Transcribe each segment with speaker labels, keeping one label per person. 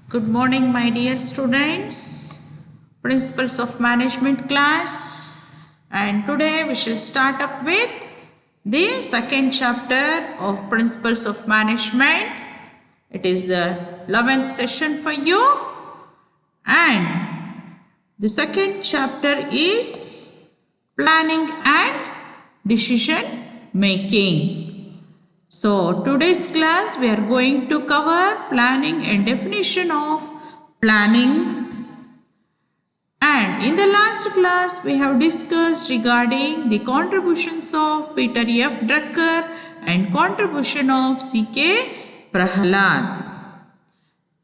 Speaker 1: Good morning, my dear students, principles of management class, and today we shall start up with the second chapter of principles of management. It is the 11th session for you, and the second chapter is planning and decision making. So today's class we are going to cover planning and definition of planning. And in the last class we have discussed regarding the contributions of Peter F. Drucker and contribution of C.K. Prahalad.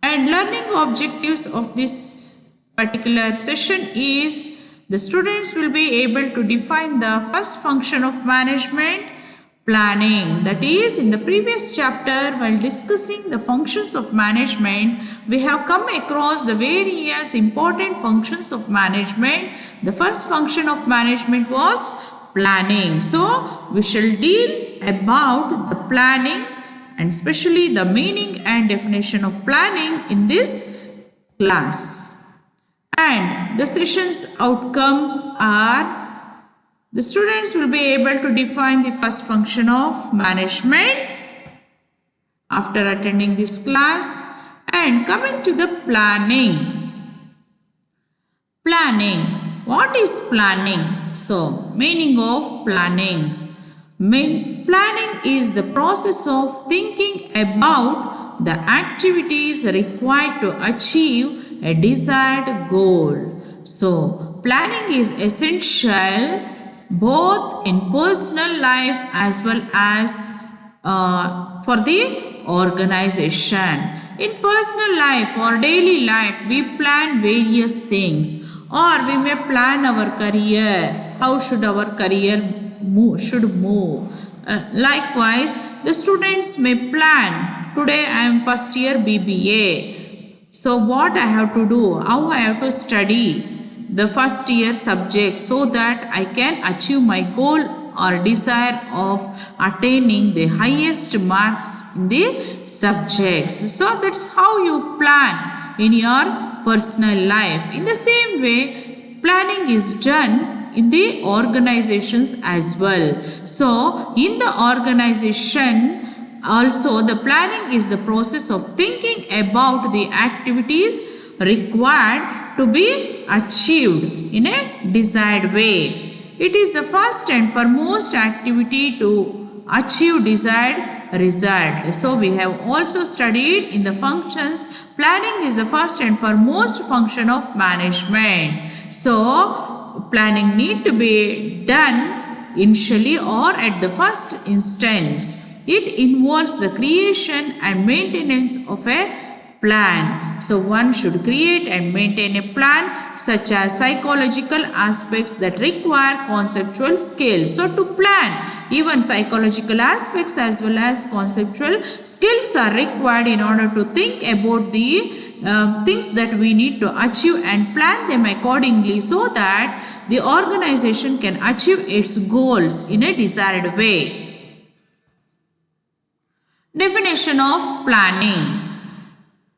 Speaker 1: And learning objectives of this particular session is the students will be able to define the first function of management, planning. That is, in the previous chapter, while discussing the functions of management, we have come across the various important functions of management. The first function of management was planning. So, we shall deal about the planning and especially the meaning and definition of planning in this class. And the session's outcomes are the students will be able to define the first function of management after attending this class. And coming to the planning. Planning. What is planning? So, meaning of planning. Planning is the process of thinking about the activities required to achieve a desired goal. So, planning is essential both in personal life as well as for the organization. In personal life or daily life, we plan various things, or we may plan our career. How should our career move? Likewise, the students may plan. Today I am first year BBA. So what I have to do? How I have to study the first year subject so that I can achieve my goal or desire of attaining the highest marks in the subjects. So that's how you plan in your personal life. In the same way, planning is done in the organizations as well. So in the organization also, the planning is the process of thinking about the activities required to be achieved in a desired way. It is the first and foremost activity to achieve desired result. So we have also studied in the functions, planning is the first and foremost function of management. So planning need to be done initially or at the first instance. It involves the creation and maintenance of a plan. So one should create and maintain a plan such as psychological aspects that require conceptual skills. So to plan, even psychological aspects as well as conceptual skills are required in order to think about the things that we need to achieve and plan them accordingly so that the organization can achieve its goals in a desired way. Definition of planning.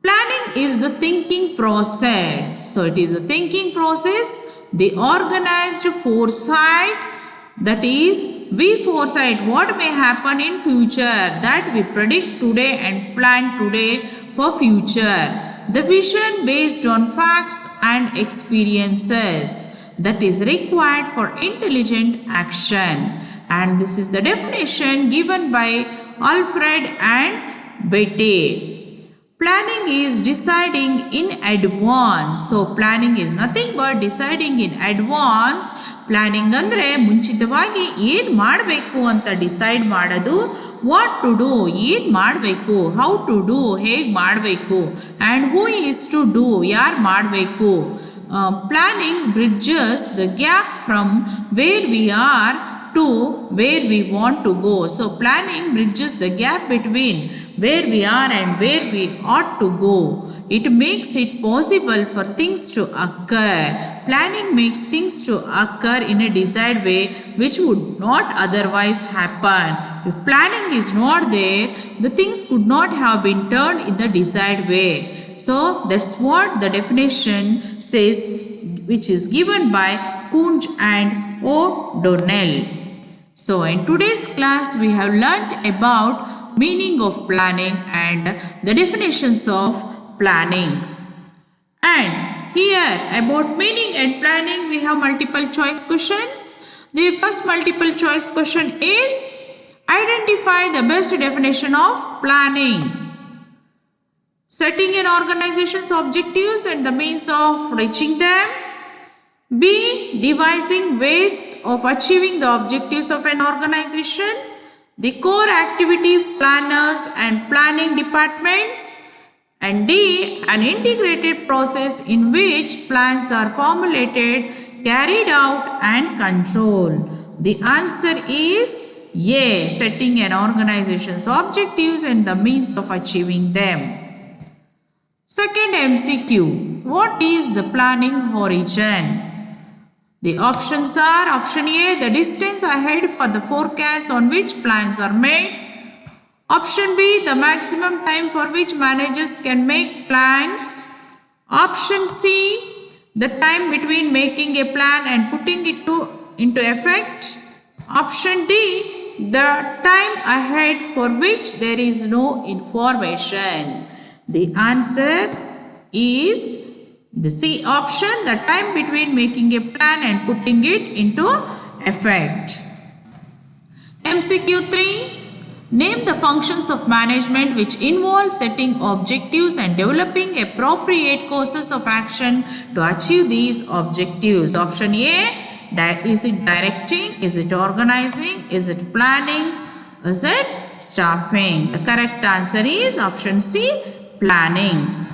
Speaker 1: Planning is the thinking process. So it is a thinking process, the organized foresight, that is, we foresight what may happen in future, that we predict today and plan today for future. The vision based on facts and experiences that is required for intelligent action. And this is the definition given by Alfred and Betty. Planning is deciding in advance. So planning is nothing but deciding in advance. Planning ಅಂದ್ರೆ ಮುಂಚಿತವಾಗಿ ಏನು ಮಾಡಬೇಕು ಅಂತ decide ಮಾಡೋದು. What to do, ಏನು ಮಾಡಬೇಕು, how to do, ಹೇಗೆ ಮಾಡಬೇಕು, and who is to do, ಯಾರು ಮಾಡಬೇಕು. Planning bridges the gap from where we are to where we want to go. So planning bridges the gap between where we are and where we ought to go. It makes it possible for things to occur. Planning makes things to occur in a desired way which would not otherwise happen. If planning is not there, the things could not have been turned in the desired way. So that's what the definition says, which is given by Kunj and O'Donnell. So in today's class we have learnt about meaning of planning and the definitions of planning. And here about meaning and planning we have multiple choice questions. The first multiple choice question is, identify the best definition of planning. Setting an organization's objectives and the means of reaching them. B. Devising ways of achieving the objectives of an organization. The core activity planners and planning departments. And D. An integrated process in which plans are formulated, carried out and controlled. The answer is A. Setting an organization's objectives and the means of achieving them. Second MCQ. What is the planning horizon? The options are option A, the distance ahead for the forecast on which plans are made. Option B, the maximum time for which managers can make plans. Option C, the time between making a plan and putting it into effect. Option D, the time ahead for which there is no information. The answer is the C option, the time between making a plan and putting it into effect. MCQ 3. Name the functions of management which involve setting objectives and developing appropriate courses of action to achieve these objectives. Option A, is it directing? Is it organizing? Is it planning? Is it staffing? The correct answer is option C, planning.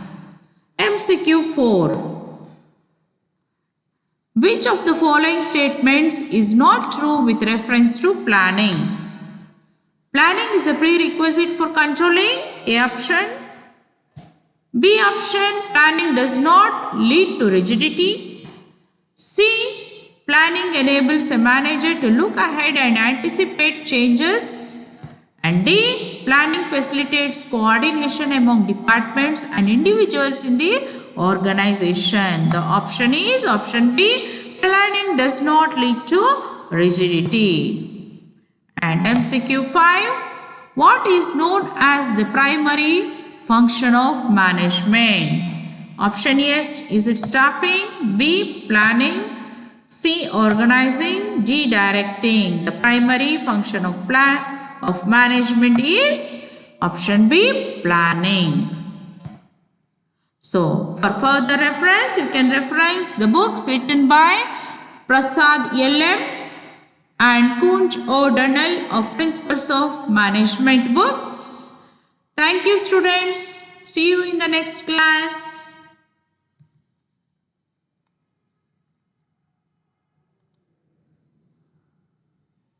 Speaker 1: MCQ 4. Which of the following statements is not true with reference to planning? Planning is a prerequisite for controlling. A option. B option. Planning does not lead to rigidity. C. Planning enables a manager to look ahead and anticipate changes. And D. Planning facilitates coordination among departments and individuals in the organization. The option is option B. Planning does not lead to rigidity. And MCQ 5. What is known as the primary function of management? Option A, is it staffing? B. Planning. C. Organizing. D. Directing. The primary function of management is option B, planning. So for further reference, you can reference the books written by Prasad L.M. and Kunj O'Donnell of Principles of Management books. Thank you, students. See you in the next class.